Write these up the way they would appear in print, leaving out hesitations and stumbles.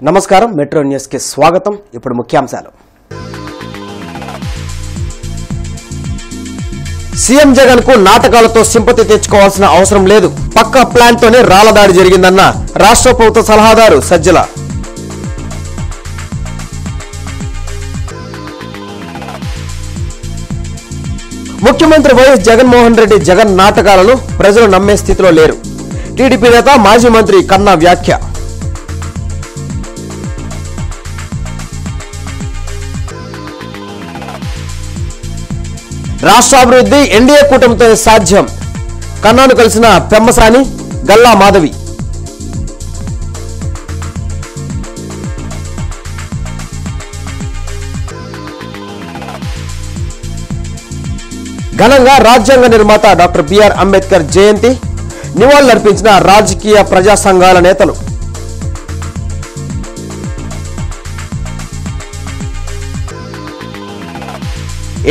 నమస్కారం metro news కి స్వాగతం. ఇప్పుడు ముఖ్యాంశాలు. సీఎం జగన్ కు నాటకాలతో సింపతి తెచ్చుకోవాల్సిన అవసరం లేదు. పక్కా ప్లాన్ తోనే రాళ్ల దాడి జరిగిందన్న రాష్ట్ర ప్రభుత్వ సలహాదారు సజ్జల. ముఖ్యమంత్రి వైఎస్ జగన్మోహన్ రెడ్డి జగన్ నాటకాలను ప్రజలు నమ్మే స్థితిలో లేరు. టీడీపీ నేత మాజీ మంత్రి కన్నా వ్యాఖ్య. రాష్ట్రాభివృద్ధి ఎన్డీఏ కూటమితో సాధ్యం. కన్నాను కలిసిన పెమ్మసాని, గల్లా మాధవి. ఘనంగా రాజ్యాంగ నిర్మాత డాక్టర్ బిఆర్ అంబేద్కర్ జయంతి. నివాళులర్పించిన రాజకీయ ప్రజా సంఘాల నేతలు.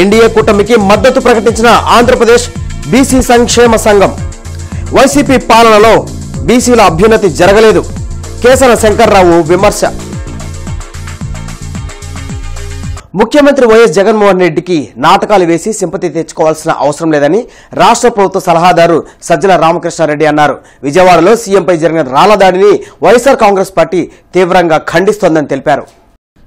ఎన్డీఏ కూటమికి మద్దతు ప్రకటించిన ఆంధ్రప్రదేశ్ బీసీ సంక్షేమ సంఘం. వైసీపీ పాలనలో బీసీల అభ్యున్నతి జరగలేదు. కేసన శంకర్రావు విమర్శ. ముఖ్యమంత్రి వైఎస్ జగన్మోహన్ రెడ్డికి నాటకాలు వేసి సింపతి తెచ్చుకోవాల్సిన అవసరం లేదని రాష్ట్ర ప్రభుత్వ సలహాదారు సజ్జల రామకృష్ణారెడ్డి అన్నారు. విజయవాడలో సీఎంపై జరిగిన రాళ్ల దాడిని వైఎస్ఆర్ కాంగ్రెస్ పార్టీ తీవ్రంగా ఖండిస్తోందని తెలిపారు.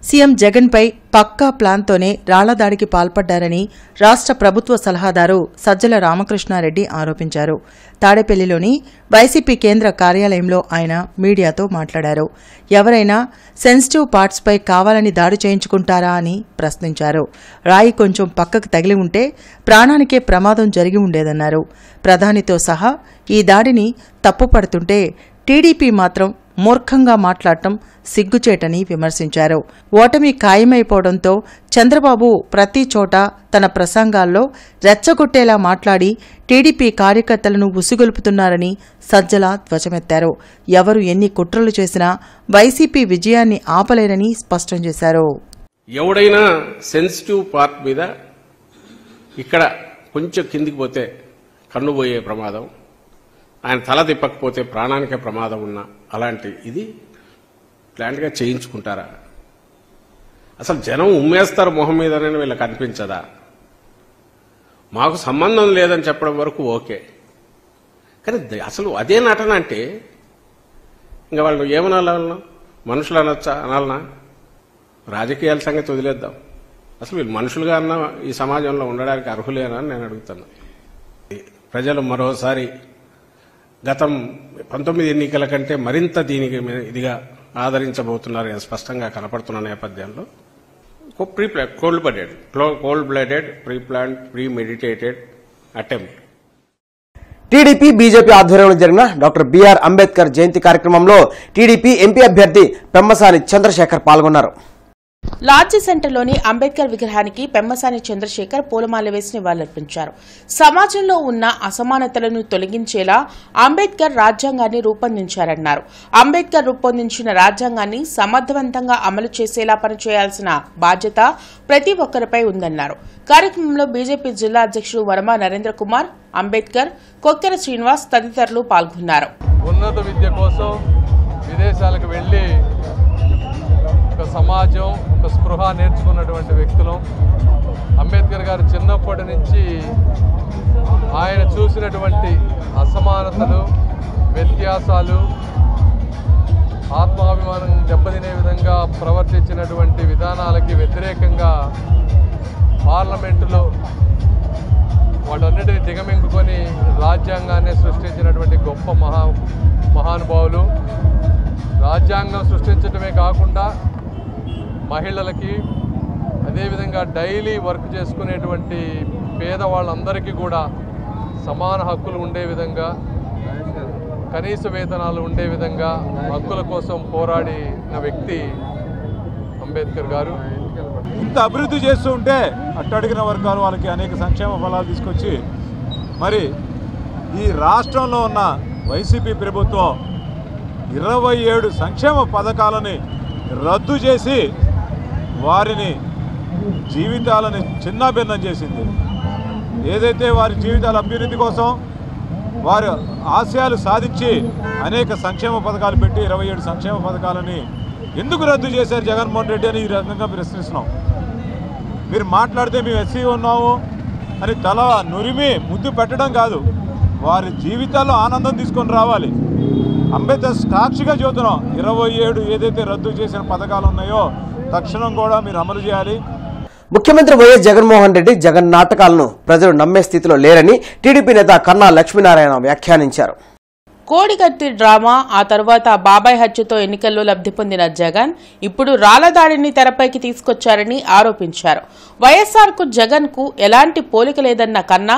సీఎం జగన్పై పక్కా ప్లాన్తోనే రాళ్లదాడికి పాల్పడ్డారని రాష్ట్ర ప్రభుత్వ సలహాదారు సజ్జల రామకృష్ణారెడ్డి ఆరోపించారు. తాడేపల్లిలోని వైసీపీ కేంద్ర కార్యాలయంలో ఆయన మీడియాతో మాట్లాడారు. ఎవరైనా సెన్సిటివ్ పార్ట్స్పై కావాలని దాడి చేయించుకుంటారా అని ప్రశ్నించారు. రాయి కొంచెం పక్కకు తగిలి ఉంటే ప్రాణానికే ప్రమాదం జరిగి ఉండేదన్నారు. ప్రధానితో సహా ఈ దాడిని తప్పుపడుతుంటే టీడీపీ మాత్రం మూర్ఖంగా మాట్లాడటం సిగ్గుచేటని విమర్శించారు. ఓటమి ఖాయమైపోవడంతో చంద్రబాబు ప్రతి చోట తన ప్రసంగాల్లో రెచ్చగొట్టేలా మాట్లాడి టీడీపీ కార్యకర్తలను ఉసిగొల్పుతున్నారని సజ్జల ధ్వజమెత్తారు. ఎవరు ఎన్ని కుట్రలు చేసినా వైసీపీ విజయాన్ని ఆపలేరని స్పష్టం చేశారు. ఎవడైనా సెన్సిటివ్ పార్ట్ మీద ఇక్కడ కొంచెం కిందికి పోతే కన్ను పోయే ప్రమాదం, ఆయన తల తిప్పకపోతే ప్రాణానికే ప్రమాదం ఉన్న అలాంటి ఇది ప్లాంట్గా చేయించుకుంటారా? అసలు జనం ఉమ్మేస్తారు మొహం మీదనే వీళ్ళకి అనిపించదా? మాకు సంబంధం లేదని చెప్పడం వరకు ఓకే, కానీ అసలు అదే నటన అంటే ఇంకా వాళ్ళు ఏమనాలి? మనుషులు అనొచ్చా? అనాలనా? రాజకీయాల సంగతి వదిలేద్దాం. అసలు వీళ్ళు మనుషులుగా అన్నా ఈ సమాజంలో ఉండడానికి అర్హులేనా అని నేను అడుగుతాను. ప్రజలు మరోసారి గతం 19 ఎన్నికల కంటే మరింత దీనికి ఇదిగా ఆదరించబోతున్నారు స్పష్టంగా కనపడుతున్న నేపథ్యంలో cold blooded pre plan pre meditated attempt. TDP BJP ఆధ్వర్యంలో జరిగిన డాక్టర్ బిఆర్ అంబేద్కర్ జయంతి కార్యక్రమంలో టీడీపీ ఎంపీ అభ్యర్థి పెమ్మసాని చంద్రశేఖర్ పాల్గొన్నారు. లాడ్జి సెంటర్లోని అంబేద్కర్ విగ్రహానికి పెమ్మసాని చంద్రశేఖర్ పూలమాల వేసి నివాళులర్పించారు. సమాజంలో ఉన్న అసమానతలను తొలగించేలా అంబేద్కర్ రాజ్యాంగాన్ని రూపొందించారన్నారు. అంబేద్కర్ రూపొందించిన రాజ్యాంగాన్ని సమర్థవంతంగా అమలు చేసేలా పనిచేయాల్సిన బాధ్యత ప్రతి ఒక్కరిపై ఉందన్నారు. కార్యక్రమంలో బీజేపీ జిల్లా అధ్యక్షుడు వర్మ నరేంద్ర కుమార్, అంబేద్కర్, కొక్కెర శ్రీనివాస్ తదితరులు పాల్గొన్నారు. ఉన్నత విద్య కోసం విదేశాలకు వెళ్లి ఒక సమాజం, ఒక స్పృహ నేర్చుకున్నటువంటి వ్యక్తులు. అంబేద్కర్ గారు చిన్నప్పటి నుంచి ఆయన చూసినటువంటి అసమానతలు, వ్యత్యాసాలు, ఆత్మాభిమానం దెబ్బతినే విధంగా ప్రవర్తించినటువంటి విధానాలకి వ్యతిరేకంగా పార్లమెంటులో వాటన్నిటిని దిగమింగుకొని రాజ్యాంగాన్ని సృష్టించినటువంటి గొప్ప మహానుభావులు. రాజ్యాంగం సృష్టించడమే కాకుండా మహిళలకి, అదేవిధంగా డైలీ వర్క్ చేసుకునేటువంటి పేదవాళ్ళందరికీ కూడా సమాన హక్కులు ఉండే విధంగా, కనీస వేతనాలు ఉండే విధంగా హక్కుల కోసం పోరాడిన వ్యక్తి అంబేద్కర్ గారు. ఇంత అభివృద్ధి చేస్తూ ఉంటే అట్టడిగిన వర్గాలు వాళ్ళకి అనేక సంక్షేమ ఫలాలు తీసుకొచ్చి మరి ఈ రాష్ట్రంలో ఉన్న వైసీపీ ప్రభుత్వం 27 సంక్షేమ పథకాలని రద్దు చేసి వారిని జీవితాలని చిన్నాభిన్నం చేసింది. ఏదైతే వారి జీవితాల అభ్యున్నతి కోసం వారి ఆశయాలు సాధించి అనేక సంక్షేమ పథకాలు పెట్టి 27 సంక్షేమ పథకాలని ఎందుకు రద్దు చేశారు జగన్మోహన్ రెడ్డి అని ఈ రకంగా ప్రశ్నిస్తున్నాం. మీరు మాట్లాడితే మేము ఎస్సీ ఉన్నాము అని తల నురిమి ముద్దు పెట్టడం కాదు, వారి జీవితాల్లో ఆనందం తీసుకొని రావాలి. అంబేద్కర్ సాక్షిగా చెబుతున్నాం, 27 ఏదైతే రద్దు చేసిన పథకాలు ఉన్నాయో తక్షణం కూడా మీరు అమలు చేయాలి. ముఖ్యమంత్రి వైఎస్ జగన్మోహన్ రెడ్డి జగన్ నాటకాలను ప్రజలు నమ్మే స్థితిలో లేరని టీడీపీ నేత కన్నా లక్ష్మీనారాయణ వ్యాఖ్యానించారు. కోడికత్తి డ్రామా, ఆ తర్వాత బాబాయ్ హత్యతో ఎన్నికల్లో లబ్ధి పొందిన జగన్ ఇప్పుడు రాళ్లదాడిని తెరపైకి తీసుకొచ్చారని ఆరోపించారు. వైఎస్ఆర్కు జగన్కు ఎలాంటి పోలిక లేదన్న కన్నా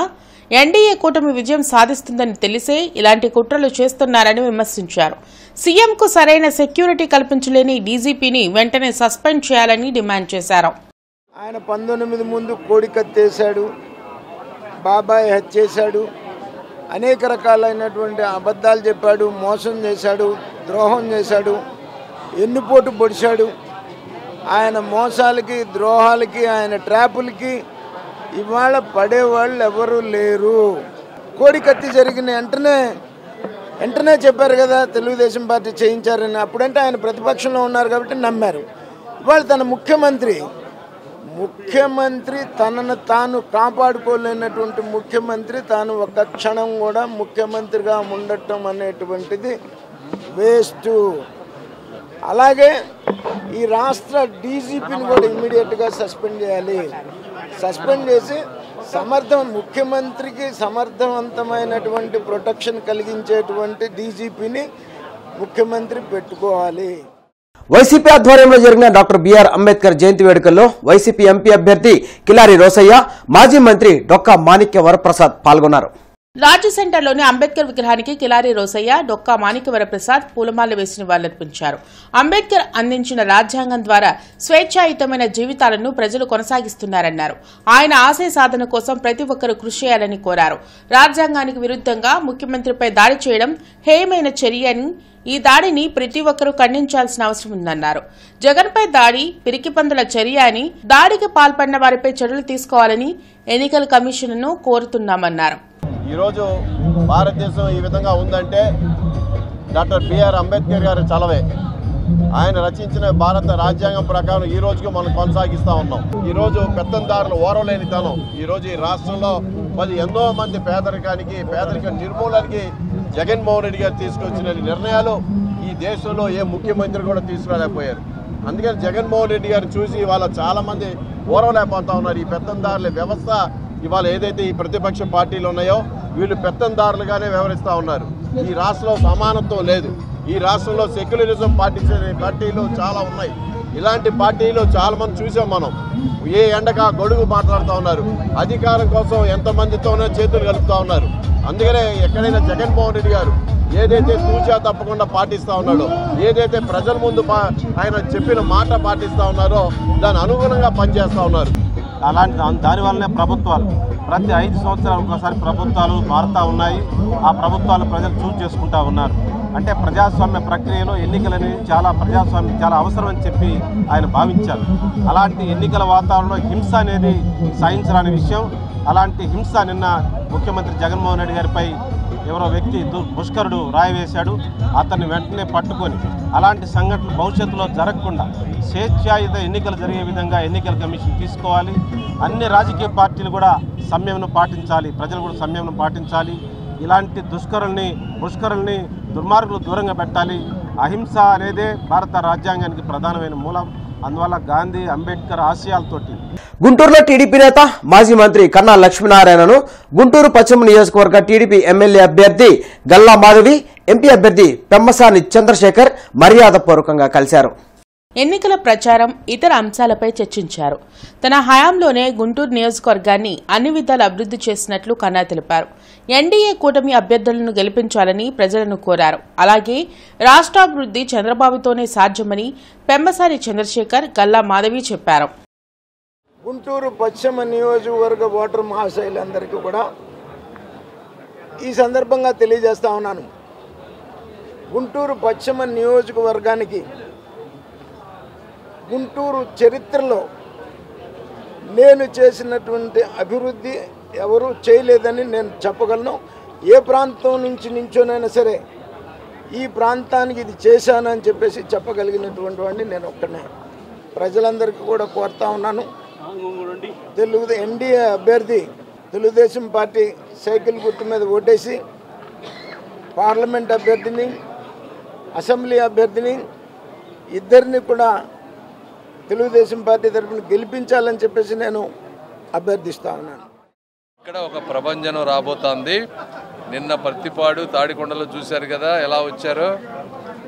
ఎన్డీఏ కూటమి విజయం సాధిస్తుందని తెలిసే ఇలాంటి కుట్రలు చేస్తున్నారని విమర్శించారు. సీఎంకు సరైన సెక్యూరిటీ కల్పించలేని డీజీపీని వెంటనే సస్పెండ్ చేయాలని డిమాండ్ చేశారు. ఆయన 19 ముందు కోడికత్తేశాడు, బాబాయ్ హత్య చేశాడు, అనేక రకాలైనటువంటి అబద్ధాలు చెప్పాడు, మోసం చేశాడు, ద్రోహం చేశాడు, ఎన్నుపోటు పొడిచాడు. ఆయన మోసాలకి, ద్రోహాలకి, ఆయన ట్రాపులకి ఇవాళ పడేవాళ్ళు ఎవరు లేరు. కోడికత్తి జరిగిన వెంటనే చెప్పారు కదా తెలుగుదేశం పార్టీ చేయించారని. అప్పుడంటే ఆయన ప్రతిపక్షంలో ఉన్నారు కాబట్టి నమ్మారు. ఇవాళ తన ముఖ్యమంత్రి తనను తాను కాపాడుకోలేనటువంటి ముఖ్యమంత్రి తాను ఒక్క క్షణం కూడా ముఖ్యమంత్రిగా ఉండటం అనేటువంటిది వేస్ట్. అలాగే ఈ రాష్ట్ర డీజీపీని కూడా ఇమ్మీడియట్గా సస్పెండ్ చేయాలి. సస్పెండ్ చేసి ముఖ్యమంత్రికి సమర్థవంతమైనటువంటి ప్రొటెక్షన్ కలిగించేటువంటి డీజీపీని ముఖ్యమంత్రి పెట్టుకోవాలి. వైసీపీ ఆధ్వర్యంలో జరిగిన డాక్టర్ బిఆర్ అంబేద్కర్ జయంతి వేడుకల్లో వైసీపీ ఎంపీ అభ్యర్థి కిలారి రోసయ్య, మాజీ మంత్రి డొక్కా మాణిక్య వరప్రసాద్ పాల్గొన్నారు. రాజ్య సెంటర్లోని అంబేద్కర్ విగ్రహానికి కిలారి రోసయ్య, డొక్కా మాణిక్య వరప్రసాద్ పూలమాల వేసి నివాళులర్పించారు. అంబేద్కర్ అందించిన రాజ్యాంగం ద్వారా స్వేచ్ఛాయుతమైన జీవితాలను ప్రజలు కొనసాగిస్తున్నారన్నారు. ఆయన ఆశయ సాధన కోసం ప్రతి ఒక్కరూ కృషి చేయాలని కోరారు. రాజ్యాంగానికి విరుద్ధంగా ముఖ్యమంత్రిపై దాడి చేయడం హేయమైన చర్య అని, ఈ దాడిని ప్రతి ఒక్కరూ ఖండించాల్సిన అవసరం ఉందన్నారు. జగన్పై దాడి పిరికిపందుల చర్య అని, దాడికి పాల్పడిన వారిపై చర్యలు తీసుకోవాలని ఎన్నికల కమిషన్ను కోరుతున్నామన్నారు. ఈరోజు భారతదేశం ఈ విధంగా ఉందంటే డాక్టర్ బిఆర్ అంబేద్కర్ గారి చలవే. ఆయన రచించిన భారత రాజ్యాంగం ప్రకారం ఈ రోజుకి మనం కొనసాగిస్తూ ఉన్నాం. ఈరోజు పెత్తందారులు ఓరలేనితనం ఈరోజు ఈ రాష్ట్రంలో ఎంతో మంది పేదరిక నిర్మూలనకి జగన్మోహన్ రెడ్డి గారు తీసుకొచ్చిన నిర్ణయాలు ఈ దేశంలో ఏ ముఖ్యమంత్రి కూడా తీసుకురాలేకపోయారు. అందుకని జగన్మోహన్ రెడ్డి గారిని చూసి ఇవాళ చాలామంది ఓరవలేకపోతా ఉన్నారు. ఈ పెత్తందారుల వ్యవస్థ ఇవాళ ఏదైతే ఈ ప్రతిపక్ష పార్టీలు ఉన్నాయో వీళ్ళు పెత్తందారులుగానే వ్యవహరిస్తూ ఉన్నారు. ఈ రాష్ట్రంలో సమానత్వం లేదు. ఈ రాష్ట్రంలో సెక్యులరిజం పాటించే పార్టీలు చాలా ఉన్నాయి. ఇలాంటి పార్టీలు చాలా మంది చూసాం మనం. ఏ ఎండగా గొడుగు మాట్లాడుతూ ఉన్నారు. అధికారం కోసం ఎంతమందితోనే చేతులు కలుపుతూ ఉన్నారు. అందుకనే ఎక్కడైనా జగన్మోహన్ రెడ్డి గారు ఏదైతే తూచా తప్పకుండా పాటిస్తూ ఉన్నాడో, ఏదైతే ప్రజల ముందు ఆయన చెప్పిన మాట పాటిస్తూ ఉన్నారో దాని అనుగుణంగా పనిచేస్తూ ఉన్నారు. దానివల్లనే ప్రభుత్వాలు ప్రతి 5 సంవత్సరాలకు ఒకసారి ప్రభుత్వాలు మారుతూ ఉన్నాయి. ఆ ప్రభుత్వాలు ప్రజలు చూస్ చేసుకుంటూ ఉన్నారు. అంటే ప్రజాస్వామ్య ప్రక్రియలో ఎన్నికలని ప్రజాస్వామ్యం చాలా అవసరం అని చెప్పి ఆయన భావించారు. అలాంటి ఎన్నికల వాతావరణంలో హింస అనేది సహించరాని విషయం. అలాంటి హింస నిన్న ముఖ్యమంత్రి జగన్మోహన్ రెడ్డి గారిపై ఎవరో వ్యక్తి ముష్కరుడు రాయి వేశాడు. అతన్ని వెంటనే పట్టుకొని అలాంటి సంఘటనలు భవిష్యత్తులో జరగకుండా స్వేచ్ఛాయుత ఎన్నికలు జరిగే విధంగా ఎన్నికల కమిషన్ తీసుకోవాలి. అన్ని రాజకీయ పార్టీలు కూడా సంయమనం పాటించాలి. ప్రజలు కూడా సంయమనం పాటించాలి. ఇలాంటి ముష్కరుల్ని దుర్మార్గులు దూరంగా పెట్టాలి. అహింస అనేదే భారత రాజ్యాంగానికి ప్రధానమైన మూలం. అందువల్ల గాంధీ అంబేద్కర్ ఆశయాలతోటి గుంటూరులో టీడీపీ నేత మాజీ మంత్రి కన్నా లక్ష్మీనారాయణను గుంటూరు పశ్చిమ నియోజకవర్గ టీడీపీ ఎమ్మెల్యే అభ్యర్థి గల్లా మాధవి, ఎంపీ అభ్యర్థి పెమ్మసాని చంద్రశేఖర్ మర్యాదపూర్వకంగా కలిశారు. ఎన్నికల ప్రచారం, ఇతర అంశాలపై చర్చించారు. తన హయాంలోనే గుంటూరు నియోజకవర్గాన్ని అన్ని విధాలు అభివృద్ధి చేసినట్లు కన్నా తెలిపారు. ఎన్డీఏ కూటమి అభ్యర్థులను గెలిపించాలని ప్రజలను కోరారు. అలాగే రాష్ట్రాభివృద్ధి చంద్రబాబుతోనే సాధ్యమని పెమ్మసాని చంద్రశేఖర్, గల్లా మాధవి చెప్పారు. గుంటూరు పశ్చిమ నియోజకవర్గ ఓటర్ మహాశైలందరికీ కూడా ఈ సందర్భంగా తెలియజేస్తా ఉన్నాను. గుంటూరు పశ్చిమ నియోజకవర్గానికి గుంటూరు చరిత్రలో నేను చేసినటువంటి అభివృద్ధి ఎవరు చేయలేదని నేను చెప్పగలను. ఏ ప్రాంతం నుంచి నించోనైనా సరే ఈ ప్రాంతానికి ఇది చేశానని చెప్పేసి చెప్పగలిగినటువంటి వాడిని నేను ఒక్కనే. ప్రజలందరికీ కూడా కోరుతా ఉన్నాను, ఎన్డీఏ అభ్యర్థి తెలుగుదేశం పార్టీ సైకిల్ గుర్తు మీద ఓటేసి పార్లమెంట్ అభ్యర్థిని, అసెంబ్లీ అభ్యర్థిని ఇద్దరిని కూడా తెలుగుదేశం పార్టీ తరఫున గెలిపించాలని చెప్పేసి నేను అభ్యర్థిస్తా ఉన్నాను. ఇక్కడ ఒక ప్రభంజనం రాబోతోంది. నిన్న పర్తిపాడు తాడికొండలో చూశారు కదా ఎలా వచ్చారో,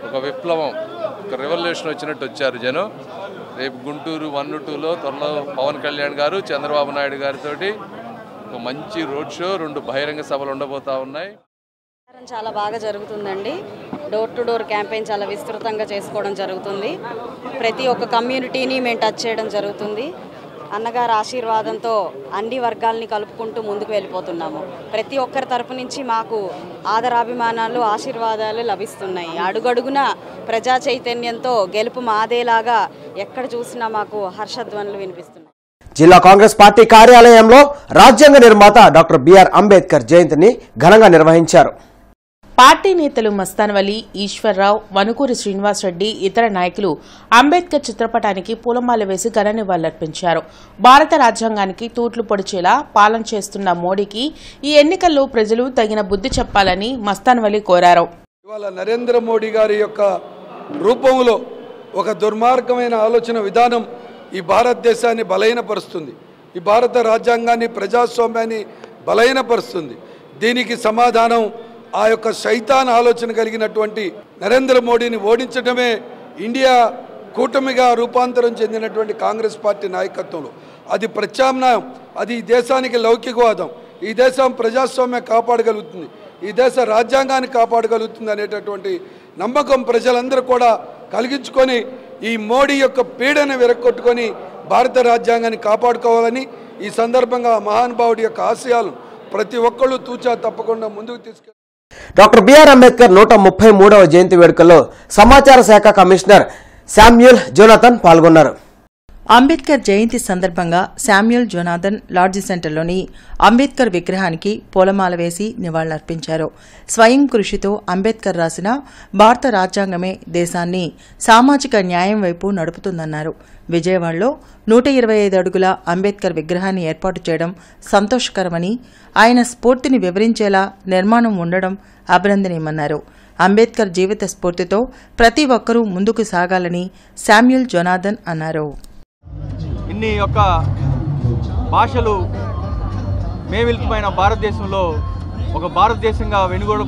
ఒక విప్లవం, ఒక రెవల్యూషన్ వచ్చినట్టు వచ్చారు జనం. రేపు గుంటూరు 1, 2లో త్వరలో పవన్ కళ్యాణ్ గారు చంద్రబాబు నాయుడు గారితో ఒక మంచి రోడ్ షో, 2 బహిరంగ సభలు ఉండబోతా ఉన్నాయి. చాలా బాగా జరుగుతుందండి. డోర్ టు డోర్ క్యాంపెయిన్ చాలా విస్తృతంగా చేసుకోవడం జరుగుతుంది. ప్రతి ఒక్క కమ్యూనిటీని మేము టచ్ చేయడం జరుగుతుంది. అన్నగారి ఆశీర్వాదంతో అన్ని వర్గాల్ని కలుపుకుంటూ ముందుకు వెళ్ళిపోతున్నాము. ప్రతి ఒక్కరి తరపు నుంచి మాకు ఆదరాభిమానాలు, ఆశీర్వాదాలు లభిస్తున్నాయి. అడుగడుగున ప్రజా చైతన్యంతో గెలుపు మాదేలాగా ఎక్కడ చూసినా మాకు హర్షధ్వనులు వినిపిస్తున్నాయి. జిల్లా కాంగ్రెస్ పార్టీ కార్యాలయంలో రాజ్యాంగ నిర్మాత డాక్టర్ బిఆర్ అంబేద్కర్ జయంతిని ఘనంగా నిర్వహించారు. పార్టీ నేతలు మస్తాన్ వలి, ఈశ్వర్రావు, వనుకూరి శ్రీనివాసరెడ్డి, ఇతర నాయకులు అంబేద్కర్ చిత్రపటానికి పూలమాల వేసి ఘన నివాళులర్పించారు. భారత రాజ్యాంగానికి తూట్లు పొడిచేలా పాలన చేస్తున్న మోడీకి ఈ ఎన్నికల్లో ప్రజలు తగిన బుద్ధి చెప్పాలని మస్తాన్ వలి కోరారు. ఇవాళ నరేంద్ర మోడీ గారి యొక్క రూపంలో ఒక దుర్మార్గమైన ఆలోచన విధానం ఈ భారతదేశాన్ని బలహీనపరుస్తుంది. ఈ భారత రాజ్యాంగాన్ని, ప్రజాస్వామ్యాన్ని బలహీనపరుస్తుంది. దీనికి సమాధానం ఆ యొక్క శైతాన్ ఆలోచన కలిగినటువంటి నరేంద్ర మోడీని ఓడించడమే ఇండియా కూటమిగా రూపాంతరం చెందినటువంటి కాంగ్రెస్ పార్టీ నాయకత్వంలో. అది ప్రత్యామ్నాయం, అది ఈ దేశానికి లౌకికవాదం, ఈ దేశం ప్రజాస్వామ్యం కాపాడగలుగుతుంది, ఈ దేశ రాజ్యాంగాన్ని కాపాడగలుగుతుంది అనేటటువంటి నమ్మకం ప్రజలందరూ కూడా కలిగించుకొని ఈ మోడీ యొక్క పీడను విరగొట్టుకొని భారత రాజ్యాంగాన్ని కాపాడుకోవాలని ఈ సందర్భంగా మహానుభావుడి యొక్క ఆశయాలు ప్రతి ఒక్కళ్ళు తూచా తప్పకుండా ముందుకు తీసుకెళ్తారు. డాక్టర్ బిఆర్ అంబేద్కర్ 133వ జయంతి వేడుకల్లో సమాచార శాఖ కమిషనర్ శామ్యూల్ జోనాథన్ పాల్గొన్నారు. అంబేద్కర్ జయంతి సందర్భంగా శామ్యూల్ జోనాథన్ లాడ్జి సెంటర్లోని అంబేద్కర్ విగ్రహానికి పూలమాల వేసి నివాళులర్పించారు. స్వయం కృషితో అంబేద్కర్ రాసిన భారత రాజ్యాంగమే దేశాన్ని సామాజిక న్యాయం వైపు నడుపుతుందన్నారు. విజయవాడలో 125 అడుగుల అంబేద్కర్ విగ్రహాన్ని ఏర్పాటు చేయడం సంతోషకరమని, ఆయన స్ఫూర్తిని వివరించేలా నిర్మాణం ఉండడం అభినందనీయమన్నారు. అంబేద్కర్ జీవిత స్ఫూర్తితో ప్రతి ఒక్కరూ ముందుకు సాగాలని శామ్యూల్ జోనాథన్ అన్నారు. ఇన్ని యొక్క భాషలు మేవిల్తమైన భారతదేశంలో ఒక భారతదేశంగా వెనుగోడు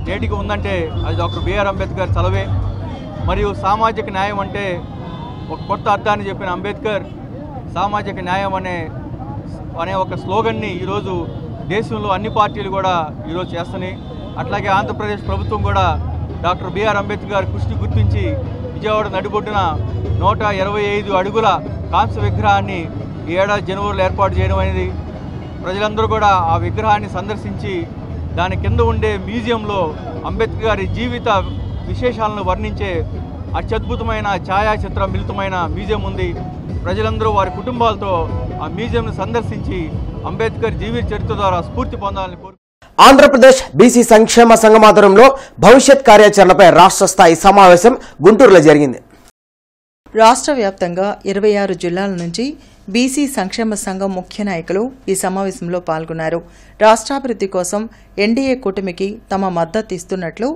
నేటికి ఉందంటే అది డాక్టర్ బిఆర్ అంబేద్కర్ చలవే. మరియు సామాజిక న్యాయం అంటే ఒక కొత్త అర్థాన్ని చెప్పిన అంబేద్కర్ సామాజిక న్యాయం అనే ఒక స్లోగన్ని ఈరోజు దేశంలో అన్ని పార్టీలు కూడా ఈరోజు చేస్తున్నాయి. అట్లాగే ఆంధ్రప్రదేశ్ ప్రభుత్వం కూడా డాక్టర్ బిఆర్ అంబేద్కర్ కృషిని గుర్తించి విజయవాడ నడిబొడ్డున 125 అడుగుల కాంస్య విగ్రహాన్ని ఈ ఏడాది జనవరిలో ఏర్పాటు చేయడం అనేది, ప్రజలందరూ కూడా ఆ విగ్రహాన్ని సందర్శించి దాని కింద ఉండే మ్యూజియంలో అంబేద్కర్ గారి జీవిత విశేషాలను వర్ణించే అత్యద్భుతమైన ఛాయాచిత్ర మిళితమైన మ్యూజియం ఉంది. ప్రజలందరూ వారి కుటుంబాలతో ఆ మ్యూజియంను సందర్శించి అంబేద్కర్ జీవిత చరిత్ర ద్వారా స్ఫూర్తి పొందాలని కోరు. ఆంధ్రప్రదేశ్ బీసీ సంక్షేమ సంఘం ఆధ్వర్యంలో భవిష్యత్ కార్యాచరణపై రాష్ట్ర స్థాయి సమావేశం గుంటూరులో జరిగింది. రాష్ట్ర వ్యాప్తంగా 26 జిల్లాల నుంచి బీసీ సంక్షేమ సంఘం ముఖ్య నాయకులు ఈ సమావేశంలో పాల్గొన్నారు. రాష్ట్రాభివృద్ధి కోసం ఎన్డీఏ కూటమికి తమ మద్దతు ఇస్తున్నట్లు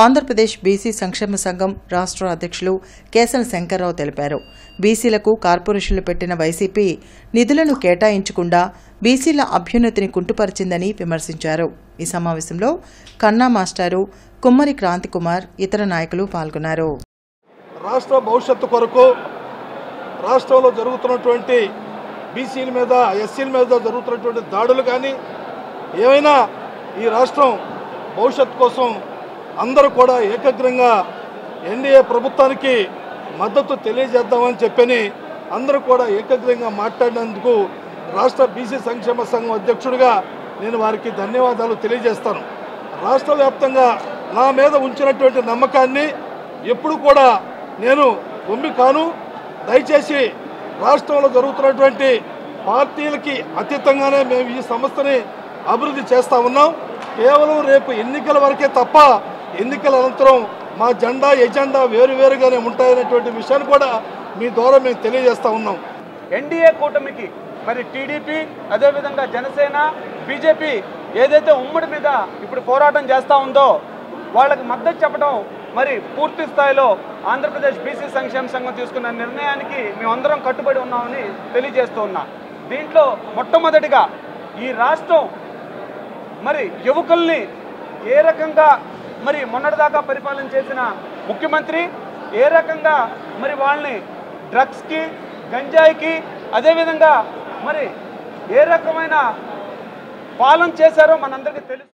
ఆంధ్రప్రదేశ్ బీసీ సంక్షేమ సంఘం రాష్ట్ర అధ్యక్షులు కేశల శంకర్రావు తెలిపారు. బీసీలకు కార్పొరేషన్లు పెట్టిన వైసీపీ నిధులను కేటాయించకుండా బీసీల అభ్యున్నతిని కుంటుపరిచిందని విమర్శించారు. ఈ సమావేశంలో కన్నా మాస్టారు, కుమ్మరి క్రాంతికుమార్, ఇతర నాయకులు పాల్గొన్నారు. రాష్ట్ర భవిష్యత్తు కొరకు రాష్ట్రంలో జరుగుతున్నటువంటి బీసీల మీద, ఎస్సీల మీద జరుగుతున్నటువంటి దాడులు కానీ ఏమైనా ఈ రాష్ట్రం భవిష్యత్తు కోసం అందరూ కూడా ఏకగ్రంగా ఎన్డీఏ ప్రభుత్వానికి మద్దతు తెలియజేద్దామని చెప్పని అందరూ కూడా ఏకగ్రంగా మాట్లాడినందుకు రాష్ట్ర బీసీ సంక్షేమ సంఘం అధ్యక్షుడిగా నేను వారికి ధన్యవాదాలు తెలియజేస్తాను. రాష్ట్ర వ్యాప్తంగా నా మీద ఉంచినటువంటి నమ్మకాన్ని ఎప్పుడు కూడా నేను ఒమ్మి కాను. దయచేసి రాష్ట్రంలో జరుగుతున్నటువంటి పార్టీలకి అతీతంగానే మేము ఈ సంస్థని అభివృద్ధి చేస్తూ ఉన్నాం. కేవలం రేపు ఎన్నికల వరకే తప్ప ఎన్నికల అనంతరం మా జెండా ఎజెండా వేరువేరుగానే ఉంటాయనేటువంటి విషయాన్ని కూడా మీ ద్వారా మేము తెలియజేస్తూ ఉన్నాం. ఎన్డీఏ కూటమికి మరి టీడీపీ అదేవిధంగా జనసేన బీజేపీ ఏదైతే ఉమ్మడి మీద ఇప్పుడు పోరాటం చేస్తూ ఉందో వాళ్ళకి మద్దతు చెప్పడం మరి పూర్తి స్థాయిలో ఆంధ్రప్రదేశ్ బీసీ సంక్షేమ సంఘం తీసుకున్న నిర్ణయానికి మేమందరం కట్టుబడి ఉన్నామని తెలియజేస్తూ ఉన్నా. దీంట్లో మొట్టమొదటిగా ఈ రాష్ట్రం మరి యువకుల్ని ఏ రకంగా మరి మొన్నటిదాకా పరిపాలన చేసిన ముఖ్యమంత్రి ఏ రకంగా మరి వాళ్ళని డ్రగ్స్కి గంజాయికి అదేవిధంగా మరి ఏ రకమైన పాలన చేశారో మనందరికీ తెలుసు.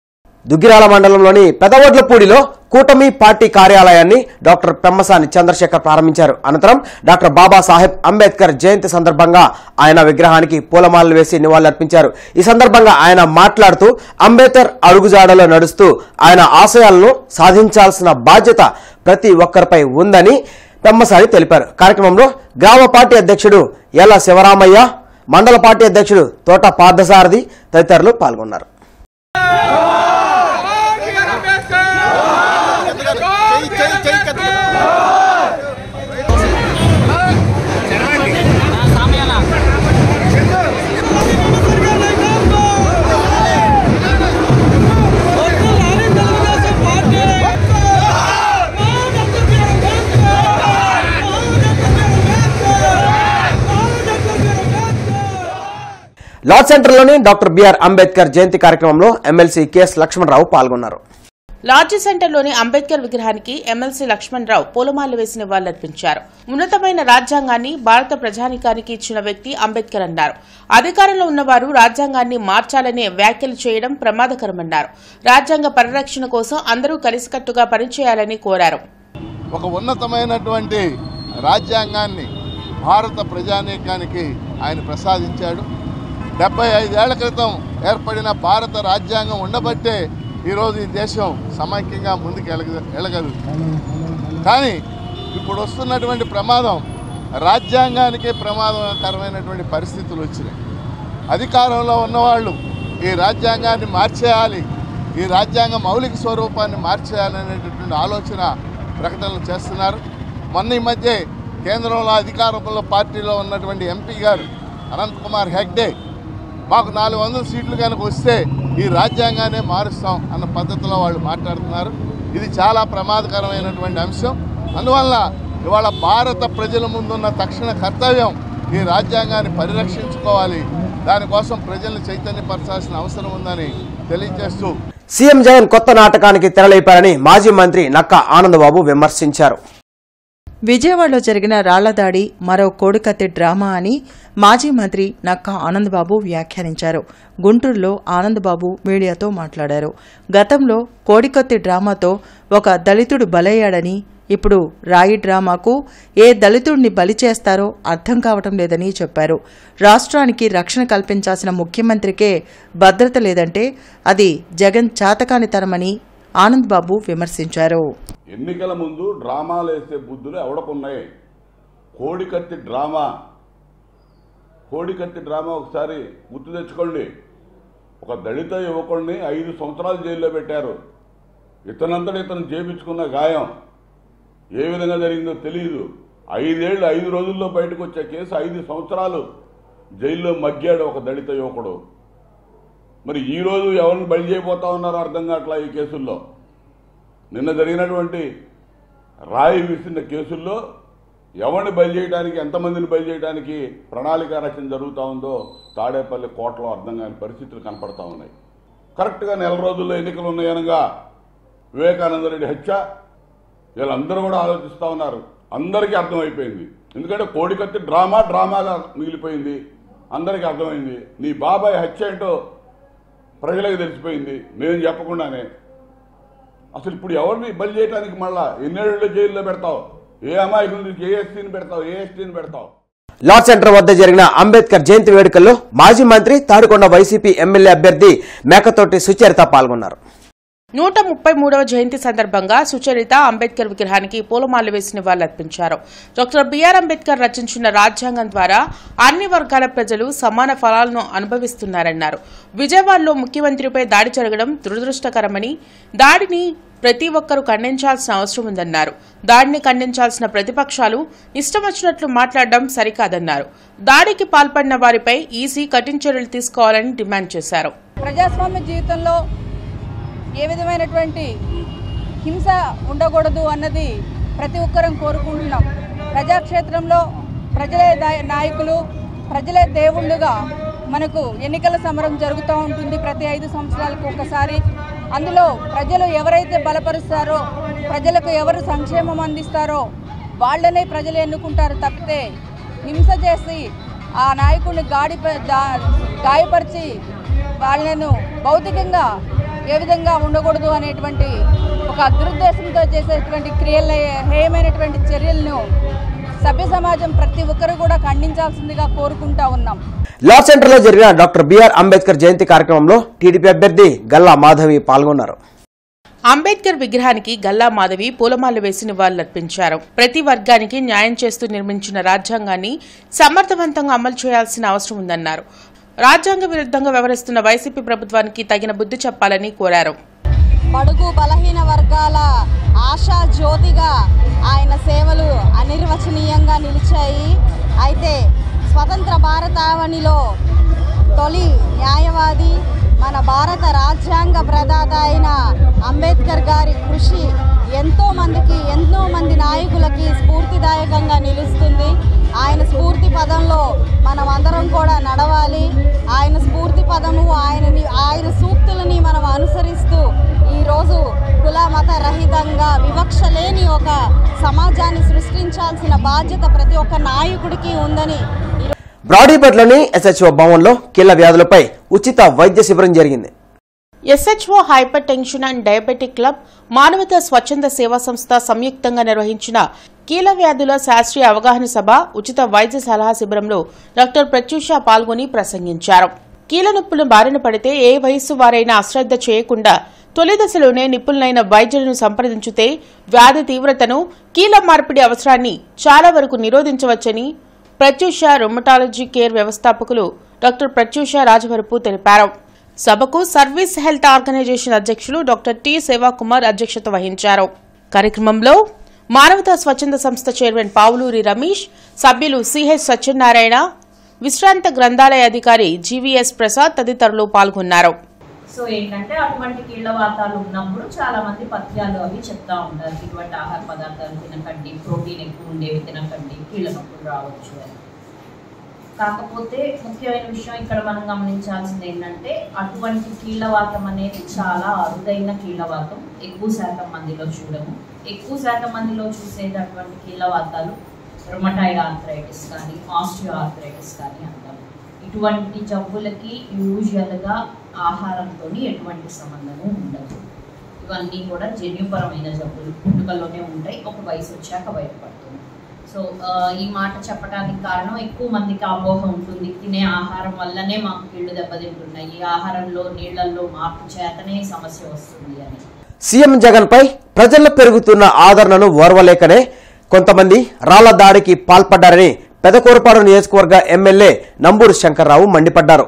దుగ్గిరాల మండలంలోని పెదవడ్లపూడిలో కూటమి పార్టీ కార్యాలయాన్ని డాక్టర్ పెమ్మసాని చంద్రశేఖర్ ప్రారంభించారు. అనంతరం డాక్టర్ బాబాసాహెబ్ అంబేద్కర్ జయంతి సందర్భంగా ఆయన విగ్రహానికి పూలమాలలు వేసి నివాళులర్పించారు. ఈ సందర్భంగా ఆయన మాట్లాడుతూ అంబేద్కర్ అడుగుజాడలో నడుస్తూ ఆయన ఆశయాలను సాధించాల్సిన బాధ్యత ప్రతి ఒక్కరిపై ఉందని పెమ్మసాని తెలిపారు. కార్యక్రమంలో గ్రామ పార్టీ అధ్యక్షుడు ఎల్ల శివరామయ్య, మండల పార్టీ అధ్యక్షుడు తోట పార్థసారథి తదితరులు పాల్గొన్నారు. లార్డ్ సెంటర్లోని డాక్టర్ బిఆర్ అంబేద్కర్ జయంతి కార్యక్రమంలో ఎమ్మెల్సీ కెఎస్ లక్ష్మణరావు పాల్గొన్నారు. లార్జ్ సెంటర్లోని అంబేద్కర్ విగ్రహానికి ఎమ్మెల్సీ లక్ష్మణరావు పూలమాలలు వేసి నివాళులర్పించారు. ఉన్నతమైన రాజ్యాంగాన్ని భారత ప్రజానీకానికి ఇచ్చిన వ్యక్తి అంబేద్కర్ అన్నారు. అధికారంలో ఉన్నవారు రాజ్యాంగాన్ని మార్చాలనే వ్యాఖ్యలు చేయడం ప్రమాదకరమన్నారు. రాజ్యాంగ పరిరక్షణ కోసం అందరూ కలిసికట్టుగా పనిచేయాలని కోరారు. ఒక ఉన్నతమైనటువంటి రాజ్యాంగాన్ని భారత ప్రజానీకానికి ఆయన ప్రసాదించాడు. 75 ఏళ్ల క్రితం ఏర్పడిన భారత రాజ్యాంగం ఉండబట్టే ఈరోజు ఈ దేశం సమైక్యంగా ముందుకు వెళ్ళగలుగుతుంది. కానీ ఇప్పుడు వస్తున్నటువంటి ప్రమాదం రాజ్యాంగానికే ప్రమాదకరమైనటువంటి పరిస్థితులు వచ్చినాయి. అధికారంలో ఉన్నవాళ్ళు ఈ రాజ్యాంగాన్ని మార్చేయాలి, ఈ రాజ్యాంగ మౌలిక స్వరూపాన్ని మార్చేయాలనేటటువంటి ఆలోచన ప్రకటనలు చేస్తున్నారు. మొన్న ఈ మధ్య కేంద్రంలో అధికారంలో పార్టీలో ఉన్నటువంటి ఎంపీ గారు అనంత్ కుమార్ హెగ్డే మాకు 400 సీట్లు కనుక వస్తే ఈ రాజ్యాంగాన్ని మారుస్తాం అన్న పద్ధతిలో వాళ్ళు మాట్లాడుతున్నారు. ఇది చాలా ప్రమాదకరమైనటువంటి అంశం. అందువల్ల ఇవాళ భారత ప్రజల ముందున్న తక్షణ కర్తవ్యం ఈ రాజ్యాంగాన్ని పరిరక్షించుకోవాలి. దానికోసం ప్రజల్ని చైతన్యపరచాల్సిన అవసరం ఉందని తెలియజేస్తూ సీఎం జగన్ కొత్త నాటకానికి తెరలేపారని మాజీ మంత్రి నక్కా ఆనందబాబు విమర్శించారు. విజయవాడలో జరిగిన రాళ్లదాడి మరో కోడికత్తి డ్రామా అని మాజీ మంత్రి నక్కా ఆనందబాబు వ్యాఖ్యానించారు. గుంటూరులో ఆనందబాబు మీడియాతో మాట్లాడారు. గతంలో కోడికత్తి డ్రామాతో ఒక దళితుడు బలయ్యాడని, ఇప్పుడు రాయి డ్రామాకు ఏ దళితుడిని బలి చేస్తారో అర్థం కావటం లేదని చెప్పారు. రాష్ట్రానికి రక్షణ కల్పించాల్సిన ముఖ్యమంత్రికే భద్రత లేదంటే అది జగన్ చాతకానితనమని ఆనందబాబు విమర్శించారు. ఎన్నికల ముందు డ్రామాలు వేసే బుద్ధులు ఎవడకున్నాయి? కోడికత్తి డ్రామా ఒకసారి గుర్తు తెచ్చుకోండి. ఒక దళిత యువకుడిని 5 సంవత్సరాలు జైల్లో పెట్టారు. ఇతనంతటి ఇతను చేపించుకున్న గాయం ఏ విధంగా జరిగిందో తెలియదు. 5 రోజుల్లో బయటకు వచ్చే కేసు 5 సంవత్సరాలు జైల్లో మగ్గాడు ఒక దళిత యువకుడు. మరి ఈరోజు ఎవరిని బలి చేయబోతా ఉన్నారో అర్థం కావట్లా. ఈ కేసుల్లో నిన్న జరిగినటువంటి రాయి విసిరిన కేసుల్లో ఎవరిని బలి చేయడానికి, ఎంతమందిని బలి చేయడానికి ప్రణాళిక రచన జరుగుతూ ఉందో తాడేపల్లి కోటలో అర్థం కాని పరిస్థితులు కనపడతా ఉన్నాయి. కరెక్ట్గా 4 రోజుల్లో ఎన్నికలు ఉన్నాయనగా వివేకానందరెడ్డి హత్య వీళ్ళందరూ కూడా ఆలోచిస్తూ ఉన్నారు. అందరికీ అర్థమైపోయింది. ఎందుకంటే కోడికత్తి డ్రామాగా మిగిలిపోయింది. అందరికీ అర్థమైంది. నీ బాబాయ్ హత్య ఏంటో ప్రజలకు తెలిసిపోయింది నేను చెప్పకుండానే. అసలు ఇప్పుడు ఎవరిని బలి చేయడానికి మళ్ళా ఎన్నేళ్ళు జైల్లో పెడతావు? ఏ అమాయకులు ఏఎస్టీని పెడతావు? ఏ ఎస్టీని పెడతావు? లార్డ్ సెంటర్ వద్ద జరిగిన అంబేద్కర్ జయంతి వేడుకల్లో మాజీ మంత్రి తాడికొండ వైసీపీ ఎమ్మెల్యే అభ్యర్థి మేకతోటి సుచరిత పాల్గొన్నారు. 133వ జయంతి సందర్భంగా సుచరిత అంబేద్కర్ విగ్రహానికి పూలమాలలు వేసి నివాళులర్పించారు. డాక్టర్ బిఆర్ అంబేద్కర్ రచించిన రాజ్యాంగం ద్వారా అన్ని వర్గాల ప్రజలు సమాన ఫలాలను అనుభవిస్తున్నారన్నారు. విజయవాడలో ముఖ్యమంత్రిపై దాడి జరగడం దురదృష్టకరమని, దాడిని ప్రతి ఒక్కరూ ఖండించాల్సిన అవసరం ఉందన్నారు. దాడిని ఖండించాల్సిన ప్రతిపక్షాలు ఇష్టం వచ్చినట్లు మాట్లాడడం సరికాదన్నారు. దాడికి పాల్పడిన వారిపై ఈసీ కఠిన చర్యలు తీసుకోవాలని డిమాండ్ చేశారు. ప్రజాస్వామ్య జీవితంలో ఏ విధమైనటువంటి హింస ఉండకూడదు అన్నది ప్రతి ఒక్కరం కోరుకుంటున్నాం. ప్రజాక్షేత్రంలో ప్రజలే నాయకులు, ప్రజలే దేవుళ్ళుగా మనకు ఎన్నికల సమరం జరుగుతూ ఉంటుంది ప్రతి 5 సంవత్సరాలకు ఒకసారి. అందులో ప్రజలు ఎవరైతే బలపరుస్తారో, ప్రజలకు ఎవరు సంక్షేమం అందిస్తారో వాళ్ళనే ప్రజలు ఎన్నుకుంటారు తప్పితే హింస చేసి ఆ నాయకుడిని గాయపరిచి వాళ్ళను భౌతికంగా ఏ విధంగా ఉండకూడదు అనేటువంటి ఒక దురుద్దేశంతో చేసేటువంటి హేయమైనటువంటి చర్యలను సభ్య సమాజం ప్రతి ఒక్కరు కూడా ఖండించాల్సిందిగా కోరుకుంటా ఉన్నాం. లా సెంటర్లో జరిగిన డాక్టర్ బిఆర్ అంబేద్కర్ జయంతి కార్యక్రమంలో టీడీపీ అభ్యర్థి గల్లా మాధవి పాల్గొన్నారు. అంబేద్కర్ విగ్రహానికి గల్లా మాధవి పూలమాలలు వేసి నివాళులర్పించారు. ప్రతి వర్గానికి న్యాయం చేస్తూ నిర్మించిన రాజ్యాంగాన్ని సమర్థవంతంగా అమలు చేయాల్సిన అవసరం ఉందన్నారు. రాజ్యాంగ విరుద్ధంగా వ్యవహరిస్తున్న వైసీపీ ప్రభుత్వానికి తగిన బుద్ధి చెప్పాలని కోరారు. బడుగు బలహీన వర్గాల ఆశా జ్యోతిగా ఆయన సేవలు అనిర్వచనీయంగా నిలిచాయి. అయితే స్వతంత్ర భారతావనిలో తొలి న్యాయవాది, మన భారత రాజ్యాంగ ప్రదాత అయిన అంబేద్కర్ గారి కృషి ఎంతో మంది నాయకులకి స్ఫూర్తిదాయకంగా నిలుస్తుంది. ఆయన స్ఫూర్తి పదంలో మనం అందరం కూడా నడవాలి. ఆయన స్ఫూర్తి పదము, ఆయన సూక్తులని మనం అనుసరిస్తూ ఈరోజు కుల మత రహితంగా వివక్ష లేని ఒక సమాజాన్ని సృష్టించాల్సిన బాధ్యత ప్రతి ఒక్క నాయకుడికి ఉందని బ్రాడీపేటలోని ఎస్హెచ్ఓ భవన్లో కీళ్ల వ్యాధులపై ఉచిత వైద్య శిబిరం జరిగింది. SHO hyper tension and diabetic club, మానవతా స్వచ్ఛంద సేవా సంస్థ సంయుక్తంగా నిర్వహించిన కీళ్ల వ్యాధుల శాస్త్రీయ అవగాహన సభ ఉచిత వైద్య సలహా శిబిరంలో డాక్టర్ ప్రత్యూష పాల్గొని ప్రసంగించారు. కీళ్ల నొప్పులు బారిన పడితే ఏ వయస్సు వారైనా అశ్రద్ధ చేయకుండా తొలి దశలోనే నిపుణులైన వైద్యులను సంప్రదించితే వ్యాధి తీవ్రతను, కీళ్ల మార్పిడి అవసరాన్ని చాలా వరకు నిరోధించవచ్చని ప్రత్యూష రొమటాలజీ కేర్ వ్యవస్థాపకులు డాక్టర్ ప్రత్యూష రాజవరపు తెలిపారు. సభకు సర్వీస్ హెల్త్ ఆర్గనైజేషన్ అధ్యక్షులు డాక్టర్ టి సేవాకుమార్ అధ్యక్షత వహించారు. కార్యక్రమంలో మానవతా స్వచ్ఛంద సంస్థ చైర్మన్ పావులూరి రమేష్, సభ్యులు సిహెచ్ సత్యనారాయణ, విశ్రాంత గ్రంథాలయ అధికారి జీవీఎస్ ప్రసాద్ తదితరులు పాల్గొన్నారు. సో ఏంటంటే అటువంటి కీళ్ల వాతాలు ఉన్నప్పుడు చాలా మంది పథ్యాలు అవి చెప్తా ఉంటారు. ఇటువంటి ఆహార పదార్థాలు తినకండి, ప్రోటీన్ ఎక్కువ ఉండేవి తినకండి, కీళ్ల నొప్పులు రావచ్చు అని. కాకపోతే ముఖ్యమైన విషయం ఇక్కడ మనం గమనించాల్సింది ఏంటంటే అటువంటి కీళ్లవాతం అనేది చాలా అరుదైన కీళ్లవాతం. ఎక్కువ శాతం మందిలో చూడము. ఎక్కువ శాతం మందిలో చూసేటటువంటి కీళ్లవాతాలు రొమటాయిడ్ ఆర్థరైటిస్ కానీ, ఆస్టియో ఆర్థరైటిస్ కానీ అంటారు. ఇటువంటి జబ్బులకి యూజువల్గా ఆహారంతో ఎటువంటి సంబంధము ఉండదు. ఇవన్నీ కూడా జన్యుపరమైన జబ్బులు, పుట్టుకల్లోనే ఉంటాయి, ఒక వయసు వచ్చాక బయటపడుతుంది. సో ఈ మాట చెప్పడానికి కారణం ఎక్కువ మందికి అపోహ ఉంటుంది, తినే ఆహారం వల్లనే మాకు కీళ్లు దెబ్బతింటున్నాయి, ఆహారంలో నీళ్లలో మార్పు చేతనే సమస్య వస్తుంది అని. సీఎం జగన్ పై ప్రజల్లో పెరుగుతున్న ఆదరణను ఓర్వలేకనే కొంతమంది రాళ్ల దాడికి పాల్పడ్డారని పెదకూరపాడు నియోజకవర్గ ఎమ్మెల్యే నంబూరు శంకర్రావు మండిపడ్డారు.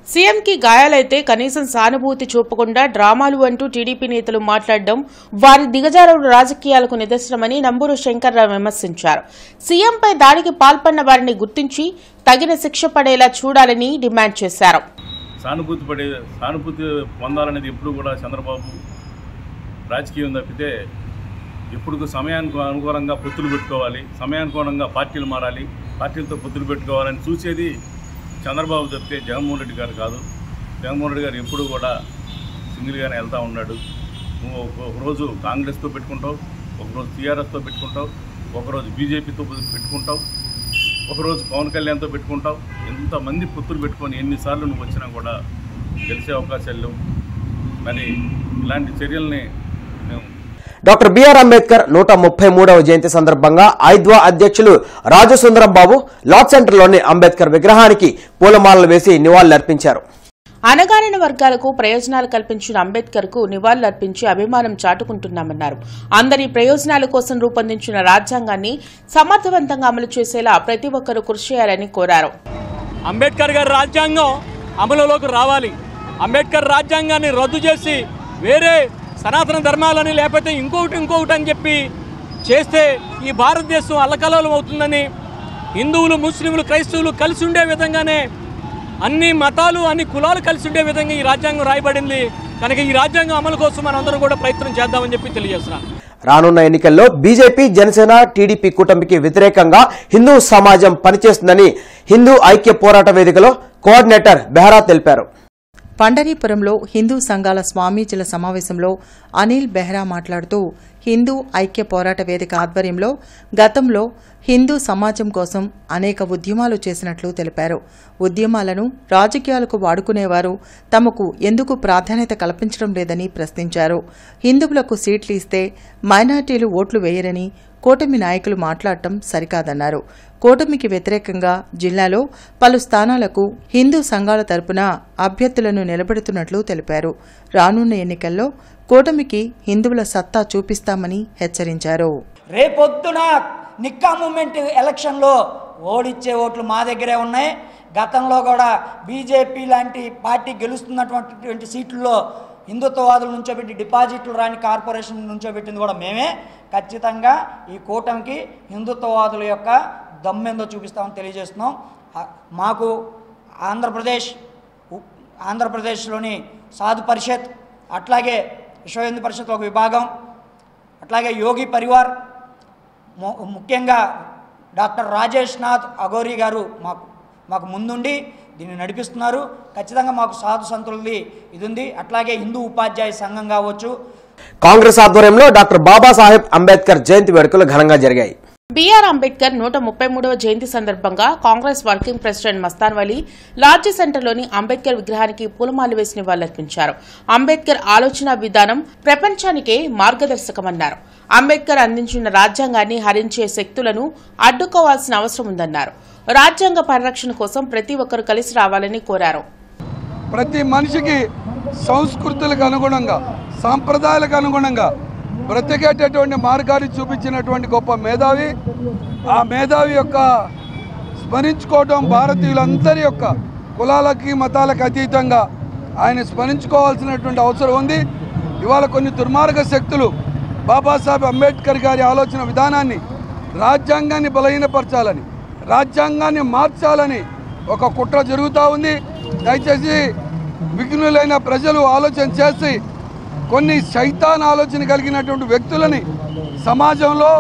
సీఎంకి గాయాలైతే కనీసం సానుభూతి చూపకుండా డ్రామాలు అంటూ టీడీపీ నేతలు మాట్లాడడం వారి దిగజారుడు రాజకీయాలకు నిదర్శనమని నంబూరు శంకర్రావు విమర్శించారు. సీఎంపై దాడికి పాల్పడిన వారిని గుర్తించి తగిన శిక్ష పడేలా చూడాలని డిమాండ్ చేశారు. సానుభూతి పొందాలనేది ఎప్పుడు కూడా చంద్రబాబు రాజకీయం తప్పితే ఎప్పుడు సమయానికి అనుకూలంగా పొత్తులు పెట్టుకోవాలి, సమయానుకూలంగా పార్టీలు మారాలి, పార్టీలతో పొత్తులు పెట్టుకోవాలని చూసేది చంద్రబాబు తప్పితే జగన్మోహన్ రెడ్డి గారు కాదు. జగన్మోహన్ రెడ్డి గారు ఎప్పుడు కూడా సింగిల్గానే వెళ్తూ ఉన్నాడు. నువ్వు ఒకరోజు కాంగ్రెస్తో పెట్టుకుంటావు, ఒకరోజు టీఆర్ఎస్తో పెట్టుకుంటావు, ఒకరోజు బీజేపీతో పెట్టుకుంటావు, ఒకరోజు పవన్ కళ్యాణ్తో పెట్టుకుంటావు. ఎంతమంది పొత్తులు పెట్టుకొని ఎన్నిసార్లు నువ్వు వచ్చినా కూడా గెలిచే అవకాశాలు లేవు. మరి ఇలాంటి చర్యల్ని మేము డాక్టర్ బిఆర్ అంబేద్కర్ 133వ జయంతి సందర్భంగా ఐద్వా అధ్యక్షులు రాజసుందరం బాబు లాట్ సెంటర్లోని అంబేద్కర్ విగ్రహానికి పూలమాలలు వేసి నివాళులర్పించారు. అణగారిన వర్గాలకు ప్రయోజనాలు కల్పించిన అంబేద్కర్ కు నివాళులర్పించి అభిమానం చాటుకుంటున్నామన్నారు. అందరి ప్రయోజనాల కోసం రూపొందించిన రాజ్యాంగాన్ని సమర్థవంతంగా అమలు చేసేలా ప్రతి ఒక్కరూ కృషి చేయాలని కోరారు. అంబేద్కర్ గారి రాజ్యాంగం అమలులోకి రావాలి. అంబేద్కర్ రాజ్యాంగాన్ని రద్దు చేసి వేరే సనాతన ధర్మాలని లేకపోతే ఇంకొకటి అని చెప్పి చేస్తే ఈ భారతదేశం అల్లకల్లోలం అవుతుందని, హిందువులు ముస్లింలు క్రైస్తవులు కలిసి ఉండే విధంగానే అన్ని మతాలు అన్ని కులాలు కలిసి ఉండే విధంగా ఈ రాజ్యాంగం రాయబడింది కనుక ఈ రాజ్యాంగం అమలు కోసం మనందరం కూడా ప్రయత్నం చేద్దామని చెప్పి తెలియజేస్తున్నాను. రానున్న ఎన్నికల్లో బీజేపీ జనసేన టీడీపీ కూటమికి వ్యతిరేకంగా హిందూ సమాజం పనిచేస్తుందని హిందూ ఐక్య పోరాట వేదికలో కోఆర్డినేటర్ బెహ్రా తెలిపారు. పండరీపురంలో హిందూ సంఘాల స్వామీజీల సమావేశంలో అనిల్ బెహ్రా మాట్లాడుతూ హిందూ ఐక్య పోరాట వేదిక ఆధ్వర్యంలో గతంలో హిందూ సమాజం కోసం అనేక ఉద్యమాలు చేసినట్లు తెలిపారు. ఉద్యమాలను రాజకీయాలకు వాడుకునేవారు తమకు ఎందుకు ప్రాధాన్యత కల్పించడం లేదని ప్రశ్నించారు. హిందువులకు సీట్లు ఇస్తే మైనార్టీలు ఓట్లు వేయరని కూటమి నాయకులు మాట్లాడటం సరికాదన్నారు. కూటమికి వ్యతిరేకంగా జిల్లాలో పలు స్థానాలకు హిందూ సంఘాల తరపున అభ్యర్థులను నిలబెడుతున్నట్లు తెలిపారు. రానున్న ఎన్నికల్లో కూటమికి హిందువుల సత్తా చూపిస్తామని హెచ్చరించారు. రేపొద్దున నిక్కా మూమెంట్ ఎలక్షన్లో ఓడిచ్చే ఓట్లు మా దగ్గరే ఉన్నాయి. గతంలో కూడా బీజేపీ లాంటి పార్టీ గెలుస్తున్నటువంటి సీట్లలో హిందుత్వవాదులు నుంచోబెట్టి డిపాజిట్లు రాని కార్పొరేషన్ నుంచోబెట్టింది కూడా మేమే. ఖచ్చితంగా ఈ కూటమికి హిందుత్వవాదుల యొక్క దమ్మెందో చూపిస్తామని తెలియజేస్తున్నాం. మాకు ఆంధ్రప్రదేశ్లోని సాధు పరిషత్, అట్లాగే విశ్వ హిందూ పరిషత్ ఒక విభాగం, అట్లాగే యోగి పరివార్, ముఖ్యంగా డాక్టర్ రాజేష్ నాథ్ అఘోరీ గారు మాకు ముందుండి దీన్ని నడిపిస్తున్నారు. ఖచ్చితంగా మాకు సాధు సంతులది ఇది ఉంది. అట్లాగే హిందూ ఉపాధ్యాయ సంఘం కావచ్చు. కాంగ్రెస్ ఆధ్వర్యంలో డాక్టర్ బాబాసాహెబ్ అంబేద్కర్ జయంతి వేడుకలు ఘనంగా జరిగాయి. బీఆర్ అంబేద్కర్ 133వ జయంతి సందర్భంగా Congress working president Mastan Vali lodge సెంటర్లోని అంబేద్కర్ విగ్రహానికి పూలమాల వేసి నివాళులర్పించారు. అంబేద్కర్ ఆలోచన విధానం ప్రపంచానికే మార్గదర్శకమన్నారు. అంబేద్కర్ అందించిన రాజ్యాంగాన్ని హరించే శక్తులను అడ్డుకోవాల్సిన అవసరం ఉందన్నారు. రాజ్యాంగ పరిరక్షణ కోసం ప్రతి ఒక్కరూ కలిసి రావాలని కోరారు. ప్రతి మనిషికి సంస్కృతులకు అనుగుణంగా, సాంప్రదాయాలకు అనుగుణంగా బ్రతికేటటువంటి మార్గాన్ని చూపించినటువంటి గొప్ప మేధావి. ఆ మేధావి యొక్క స్మరించుకోవడం భారతీయులందరి యొక్క కులాలకి మతాలకు అతీతంగా ఆయన స్మరించుకోవాల్సినటువంటి అవసరం ఉంది. ఇవాళ కొన్ని దుర్మార్గ శక్తులు బాబాసాహెబ్ అంబేద్కర్ గారి ఆలోచన విధానాన్ని, రాజ్యాంగాన్ని బలహీనపరచాలని, రాజ్యాంగాన్ని మార్చాలని ఒక కుట్ర జరుగుతూ ఉంది. దయచేసి విఘ్నులైన ప్రజలు ఆలోచన చేసి కొన్ని శైతాన్ ఆలోచన కలిగినటువంటి వ్యక్తులని సమాజంలో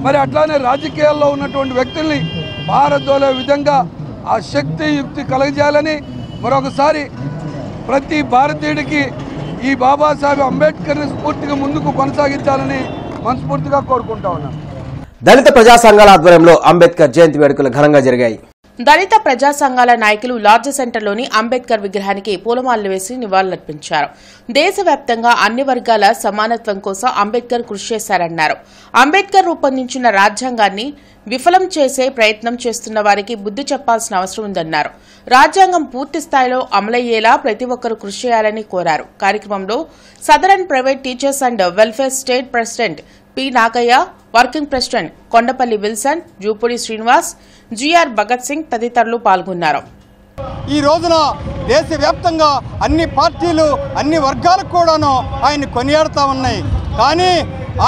మరి అట్లానే రాజకీయాల్లో ఉన్నటువంటి వ్యక్తుల్ని పారదోలే విధంగా ఆ శక్తి యుక్తి కలగజేయాలని మరొకసారి ప్రతి భారతీయుడికి ఈ బాబాసాహెబ్ అంబేద్కర్ని స్ఫూర్తిగా ముందుకు కొనసాగించాలని మనస్ఫూర్తిగా కోరుకుంటా ఉన్నాను. దళిత ప్రజా సంఘాల ఆధ్వర్యంలో అంబేద్కర్ జయంతి వేడుకలు ఘనంగా జరిగాయి. దళిత ప్రజా సంఘాల నాయకులు లాడ్జీ సెంటర్లోని అంబేద్కర్ విగ్రహానికి పూలమాలలు వేసి నివాళులర్పించారు. దేశవ్యాప్తంగా అన్ని వర్గాల సమానత్వం కోసం అంబేద్కర్ కృషి చేశారన్నారు. అంబేద్కర్ రూపొందించిన రాజ్యాంగాన్ని విఫలం చేసే ప్రయత్నం చేస్తున్న వారికి బుద్ధి చెప్పాల్సిన అవసరం ఉందన్నారు. రాజ్యాంగం పూర్తి స్థాయిలో అమలయ్యేలా ప్రతి ఒక్కరూ కృషి చేయాలని కోరారు. కార్యక్రమంలో southern private teachers and welfare state president P Nagayya, working president Kondapalli Wilson, Jupudi Srinivas, GR Bhagat Singh తదితరులు పాల్గొన్నారు. ఈ రోజున దేశవ్యాప్తంగా అన్ని పార్టీలు, అన్ని వర్గాలకు కూడాను ఆయన కొనియాడుతూ ఉన్నాయి. కానీ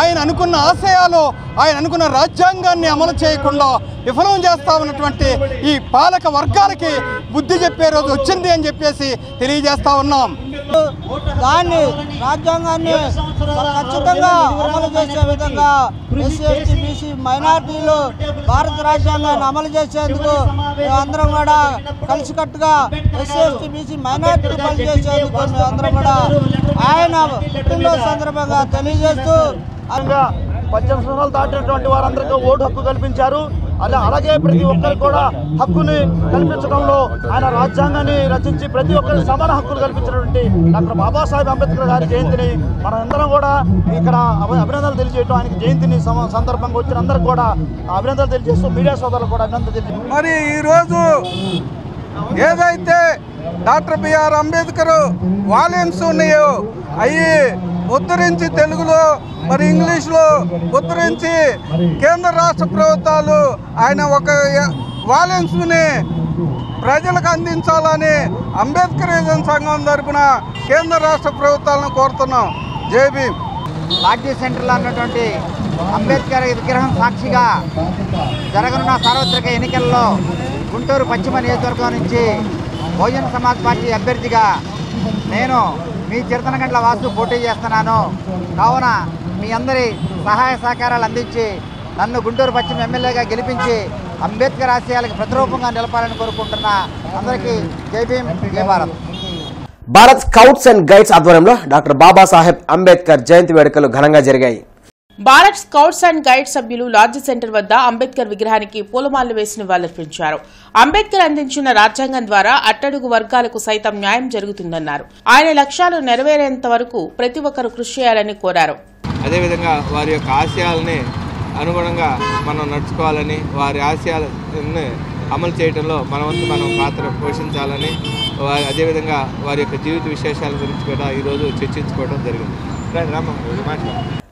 ఆయన అనుకున్న ఆశయాలు, ఆయన అనుకున్న రాజ్యాంగాన్ని అమలు చేయకుండా విఫలం చేస్తా ఉన్నటువంటి ఈ పాలక వర్గాలకి బుద్ధి చెప్పే రోజు వచ్చింది అని చెప్పేసి తెలియజేస్తా ఉన్నాం. దాన్ని రాజ్యాంగాన్ని ఖచ్చితంగా అమలు చేసే విధంగా ఎస్సీ, ఎస్టీ, బీసీ మైనార్టీలు భారత రాజ్యాంగాన్ని అమలు చేసేందుకు మేమందరం కూడా కలిసికట్టుగా ఎస్సీ, ఎస్టీ, బీసీ మైనార్టీలు పనిచేసేందుకు మేమందరం కూడా ఆయన పుట్టినరోజు సందర్భంగా తెలియజేస్తూ 18 సంవత్సరాలు దాటినటువంటి వారందరికీ ఓటు హక్కు కల్పించారు. అలాగే ప్రతి ఒక్కరికి కూడా హక్కుని కల్పించడంలో ఆయన రాజ్యాంగాన్ని రచించి ప్రతి ఒక్కరికి సమాన హక్కులు కల్పించినటువంటి డాక్టర్ బాబాసాహెబ్ అంబేద్కర్ గారి జయంతిని మనందరం కూడా ఇక్కడ అభినందనలు తెలియజేయటం, ఆయనకి జయంతిని సందర్భంగా వచ్చిన అందరికి కూడా అభినందనలు తెలియజేస్తూ మీడియా సోదరులు కూడా అభినందనలు తెలియజేస్తారు. మరి ఈరోజు ఏదైతే డాక్టర్ బిఆర్ అంబేద్కర్ వాల్యూమ్స్ ఉన్నాయో అవి ఉద్ధరించి తెలుగులో మరి ఇంగ్లీష్లో ఉద్ధరించి కేంద్ర రాష్ట్ర ప్రభుత్వాలు ఆయన ఒక వాల్యూమ్స్ని ప్రజలకు అందించాలని అంబేద్కరిజం సంఘం తరపున కేంద్ర రాష్ట్ర ప్రభుత్వాలను కోరుతున్నాం. జై భీమ్. లాడ్జీ సెంటర్లో ఉన్నటువంటి అంబేద్కర్ విగ్రహం సాక్షిగా జరగనున్న సార్వత్రిక ఎన్నికల్లో గుంటూరు పశ్చిమ నియోజకవర్గం నుంచి బహుజన సమాజ్ పార్టీ అభ్యర్థిగా నేను మీ చిరతనగండ్ల వాసు పోటీ చేస్తున్నాను. కావున మీ అందరి సహాయ సహకారాలు అందించి నన్ను గుంటూరు పశ్చిమ ఎమ్మెల్యేగా గెలిపించి అంబేద్కర్ ఆశయాలకు ప్రతిరూపంగా నిలపాలని కోరుకుంటున్నా. అందరికీ జై భీమ్, జై Bharat. Bharat scouts and guides ఆధ్వర్యంలో డాక్టర్ బాబాసాహెబ్ అంబేద్కర్ జయంతి వేడుకలు ఘనంగా జరిగాయి. భారత్ స్కౌట్స్ అండ్ గైడ్స్ సభ్యులు లాడ్జీ సెంటర్ వద్ద అంబేద్కర్ విగ్రహానికి పూలమాలలు వేసి నివాళులర్పించారు. అంబేద్కర్ అందించిన రాజ్యాంగం ద్వారా అట్టడుగు వర్గాలకు సైతం న్యాయం జరుగుతుందన్నారు. ఆయన లక్ష్యాలు నెరవేరేంత వరకు ప్రతి ఒక్కరూ కృషి చేయాలని కోరారు. అదేవిధంగా వారి యొక్క ఆశయాలని అనుగుణంగా మనం నడుచుకోవాలని, వారి ఆశయాలను అమలు చేయడంలో మన వంతు మనం పాత్ర పోషించాలని, అదేవిధంగా వారి యొక్క జీవిత విశేషాల గురించి కూడా ఈరోజు చర్చించుకోవడం జరిగింది.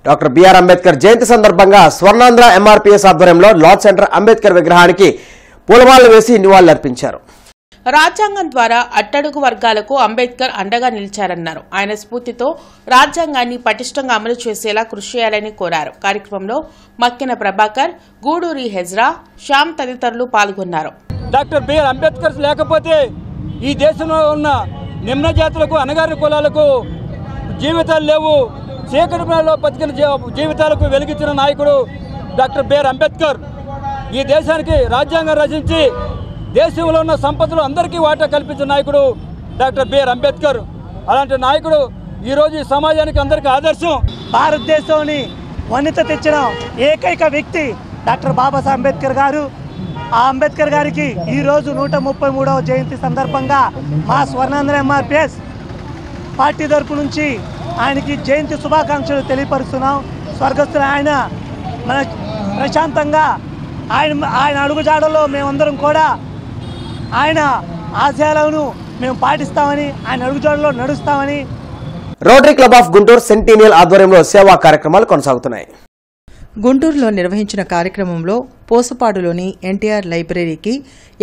డాక్టర్ బిఆర్ అంబేద్కర్ జయంతి సందర్భంగా స్వర్ణాంధ్ర ఎంఆర్పీఎస్ ఆధ్వర్యంలో లాడ్జ్ సెంటర్ అంబేద్కర్ విగ్రహానికి పూలమాలలు వేసి నివాళులర్పించారు. రాజ్యాంగం ద్వారా అట్టడుగు వర్గాలకు అంబేద్కర్ అండగా నిలిచారన్నారు. ఆయన స్ఫూర్తితో రాజ్యాంగాన్ని పటిష్టంగా అమలు చేసేలా కృషి చేయాలని కోరారు. కార్యక్రమంలో మక్కిన ప్రభాకర్, గూడూరి హెజ్రా, శ్యామ్ తదితరులు పాల్గొన్నారు. డాక్టర్ బిఆర్ అంబేద్కర్ లేకపోతే ఈ దేశంలో ఉన్న నిమ్న జాతులకు, అణగారిన కులాలకు జీవితాలు లేవు. చీకటిలో బతికిన జీవితాలకు వెలిగించిన నాయకుడు డాక్టర్ బిఆర్ అంబేద్కర్. ఈ దేశానికి రాజ్యాంగం రచించి దేశంలో ఉన్న సంపదలు అందరికీ వాటా కల్పించిన నాయకుడు డాక్టర్ బిఆర్ అంబేద్కర్. అలాంటి నాయకుడు ఈరోజు ఈ సమాజానికి అందరికీ ఆదర్శం. భారతదేశంని వనిత తెచ్చిన ఏకైక వ్యక్తి డాక్టర్ బాబాసాహెబ్ అంబేద్కర్ గారు. ఆ అంబేద్కర్ గారికి ఈరోజు 133వ జయంతి సందర్భంగా మా స్వర్ణాంధ్ర ఎంఆర్పిఎస్ పార్టీ తరపు నుంచి ఆయనకి జయంతి శుభాకాంక్షలు తెలియపరుస్తున్నాం. స్వర్గస్థులు ఆయన మన ప్రశాంతంగా ఆయన అడుగుజాడలో మేమందరం కూడా ఆయన ఆశయాలను మేము పాటిస్తామని, ఆయన అడుగుజాడలో నడుస్తామని. Rotary club of Guntur centennial ఆధ్వర్యంలో సేవా కార్యక్రమాలు కొనసాగుతున్నాయి. గుంటూరులో నిర్వహించిన కార్యక్రమంలో పోసుపాడులోని ఎన్టీఆర్ లైబ్రరీకి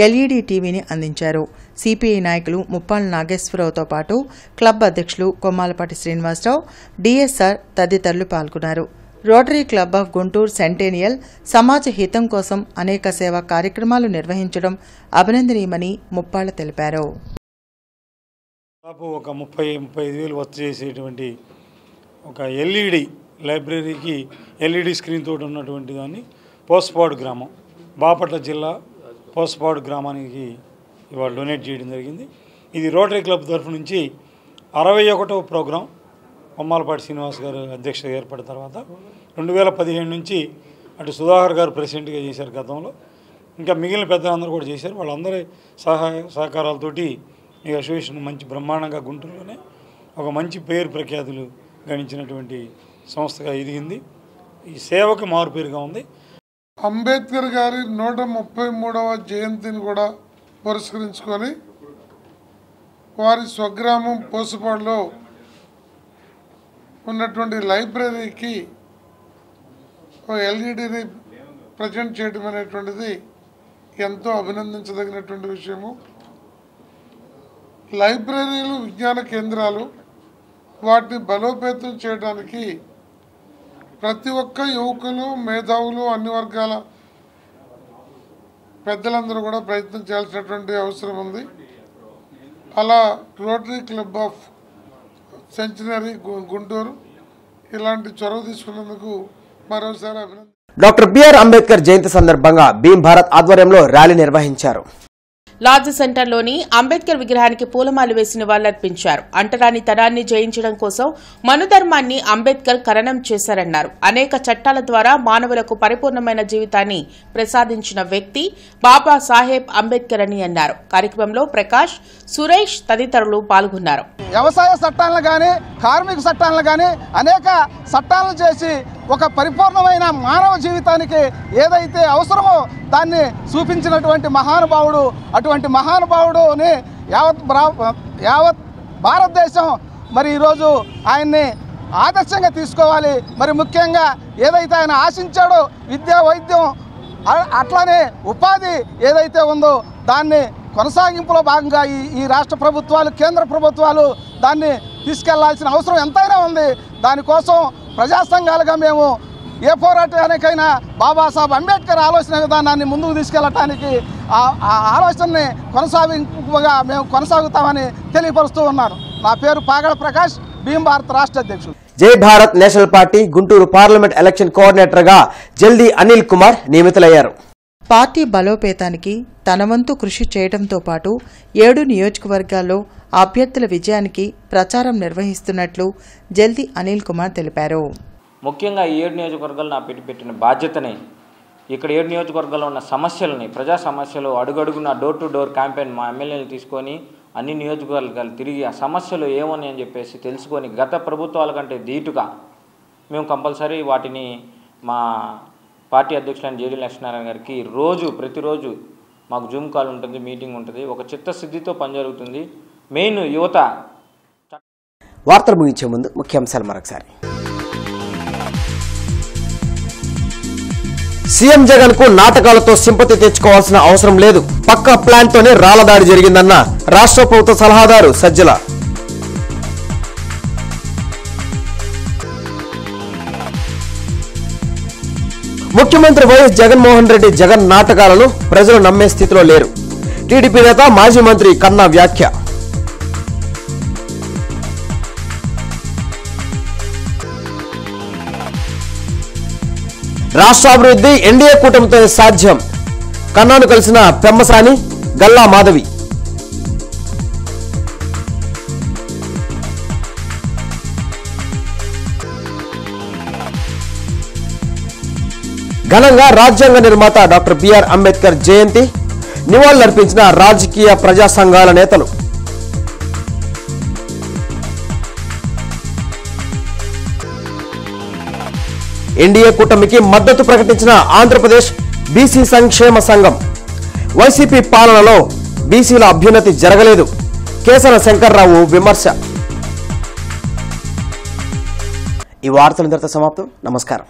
ఎల్ఈడీ టీవీని అందించారు. సిపిఐ నాయకులు ముప్పాళ్ల నాగేశ్వరరావుతో పాటు క్లబ్ అధ్యక్షులు కొమ్మాలపాటి శ్రీనివాసరావు, డిఎస్ఆర్ తదితరులు పాల్గొన్నారు. రోటరీ క్లబ్ ఆఫ్ గుంటూరు సెంటేనియల్ సమాజ హితం కోసం అనేక సేవా కార్యక్రమాలు నిర్వహించడం అభినందనీయమని ముప్పాళ్ల తెలిపారు. ఒక 30-35 వేలు వర్క్ చేసేటువంటి ఒక ఎల్ఈడి లైబ్రరీకి ఎల్ఈడి స్క్రీన్ తోటి ఉన్నటువంటి దాన్ని పోసపాడు గ్రామం, బాపట్ల జిల్లా పోసపాడు గ్రామానికి ఇవాళ డొనేట్ చేయడం జరిగింది. ఇది రోటరీ క్లబ్ తరఫు నుంచి 61వ ప్రోగ్రాం కొమ్మాలపాటి శ్రీనివాస్ గారు అధ్యక్షత ఏర్పడిన తర్వాత 2015 నుంచి అటు సుధాకర్ గారు ప్రెసిడెంట్గా చేశారు గతంలో. ఇంకా మిగిలిన పెద్దలందరూ కూడా చేశారు. వాళ్ళందరి సహాయ సహకారాలతోటి ఈ అసోసియేషన్ మంచి బ్రహ్మాండంగా గుంటూరులోనే ఒక మంచి పేరు ప్రఖ్యాతులు గణించినటువంటి సంస్థగా ఎదిగింది. ఈ సేవకి మారుపేరుగా ఉంది. అంబేద్కర్ గారి 133వ జయంతిని కూడా పురస్కరించుకొని వారి స్వగ్రామం పోసుపాడులో ఉన్నటువంటి లైబ్రరీకి ఎల్ఈడిని ప్రజెంట్ చేయడం అనేటువంటిది ఎంతో అభినందించదగినటువంటి విషయము. లైబ్రరీలు విజ్ఞాన కేంద్రాలు, వాటిని బలోపేతం చేయడానికి ప్రతి ఒక్క యువకులు, మేధావులు, అన్ని వర్గాల పెద్దలందరూ కూడా ప్రయత్నం చేయాల్సినటువంటి అవసరం ఉంది. అలా రోటరీ క్లబ్ ఆఫ్ సెంచనరీ గుంటూరు ఇలాంటి చొరవ తీసుకున్నందుకు మరోసారి అభినందన. డాక్టర్ బిఆర్ అంబేద్కర్ జయంతి సందర్భంగా భీమ్ భారత్ ఆధ్వర్యంలో ర్యాలీ నిర్వహించారు. లాడ్జ్ సెంటర్లోని అంబేద్కర్ విగ్రహానికి పూలమాల వేసి నివాళులర్పించారు. అంటరాని తనాన్ని జయించడం కోసం మనుధర్మాన్ని అంబేద్కర్ ఖననం చేశారన్నారు. అనేక చట్టాల ద్వారా మానవులకు పరిపూర్ణమైన జీవితాన్ని ప్రసాదించిన వ్యక్తి బాబాసాహెబ్ అంబేద్కర్ అని అన్నారు. కార్యక్రమంలో ప్రకాష్, సురేష్ తదితరులు పాల్గొన్నారు. వ్యవసాయ చట్టాలను కానీ కార్మిక చట్టాలను కానీ అనేక చట్టాలను చేసి ఒక పరిపూర్ణమైన మానవ జీవితానికి ఏదైతే అవసరమో దాన్ని చూపించినటువంటి మహానుభావుడు. అటువంటి మహానుభావుడుని యావత్ భారతదేశం మరి ఈరోజు ఆయన్ని ఆదర్శంగా తీసుకోవాలి. మరి ముఖ్యంగా ఏదైతే ఆయన ఆశించాడో విద్య, వైద్యం, అట్లానే ఉపాధి ఏదైతే ఉందో దాన్ని కొనసాగింపులో భాగంగా ఈ రాష్ట్ర ప్రభుత్వాలు, కేంద్ర ప్రభుత్వాలు దాన్ని తీసుకెళ్లాల్సిన అవసరం ఎంతైనా ఉంది. దానికోసం ప్రజా సంఘాలుగా మేము ఏ పోరాటానికైనా బాబాసాహెబ్ అంబేద్కర్ ఆలోచన విధానాన్ని ముందుకు తీసుకెళ్లటానికి ఆ ఆలోచనని కొనసాగింపుగా మేము కొనసాగుతామని తెలియపరుస్తూ ఉన్నాను. నా పేరు పాగడ ప్రకాష్, భీమ్ భారత్ రాష్ట్ర అధ్యక్షుడు. Jai Bharat national party Guntur parliament election కోఆర్డినేటర్గా జల్దీ అనిల్ కుమార్ నియమితులయ్యారు. పార్టీ బలోపేతానికి తన వంతు కృషి చేయడంతో పాటు 7 నియోజకవర్గాల్లో అభ్యర్థుల విజయానికి ప్రచారం నిర్వహిస్తున్నట్లు జల్దీ అనిల్ కుమార్ తెలిపారు. ముఖ్యంగా ఈ 7 నియోజకవర్గాలు నా పెట్టిన బాధ్యతని, ఇక్కడ 7 నియోజకవర్గాల్లో ఉన్న సమస్యలని, ప్రజా సమస్యలు అడుగడుగున డోర్ టు డోర్ క్యాంపెయిన్ మా ఎమ్మెల్యేలు తీసుకొని అన్ని నియోజకవర్గాలు తిరిగి ఆ సమస్యలు ఏమని అని చెప్పేసి తెలుసుకొని గత ప్రభుత్వాల కంటే ధీటుగా మేము కంపల్సరీ వాటిని మా పార్టీ అధ్యక్షులైన జేడీ లక్ష్మీనారాయణ గారికి ప్రతిరోజు మాకు జూమ్ కాల్ ఉంటుంది, మీటింగ్ ఉంటుంది. ఒక చిత్తశుద్ధితో పని జరుగుతుంది. మెయిన్ యువత. వార్తలు ముగించే ముందు ముఖ్యాంశాలు మరొకసారి. సీఎం జగన్ కు నాటకాలతో సింపతి తెచ్చుకోవాల్సిన అవసరం లేదు. పక్కా ప్లాన్ తోనే రాళ్లదాడి జరిగిందన్న రాష్ట్ర ప్రభుత్వ సలహాదారు సజ్జల. ముఖ్యమంత్రి వైఎస్ జగన్మోహన్ రెడ్డి జగన్ నాటకాలను ప్రజలు నమ్మే స్థితిలో లేరు. టీడీపీ నేత మాజీ మంత్రి కన్నా వ్యాఖ్య. రాష్ట్రాభివృద్ధి ఎన్డీఏ కూటమితో సాధ్యం. కన్నాను కలిసిన పెమ్మసాని, గల్లా మాధవి. ఘనంగా రాజ్యాంగ నిర్మాత డాక్టర్ బిఆర్ అంబేద్కర్ జయంతి నివాళులర్పించిన రాజకీయ ప్రజా సంఘాల నేతలు. ఎన్డీఏ కూటమికి మద్దతు ప్రకటించిన ఆంధ్రప్రదేశ్ బీసీ సంక్షేమ సంఘం. వైసీపీ పాలనలో బీసీల అభ్యున్నతి జరగలేదు. కేసన శంకర్రావు విమర్శ. ఈ వార్తలు ఇంతటితో సమాప్తం. నమస్కారం.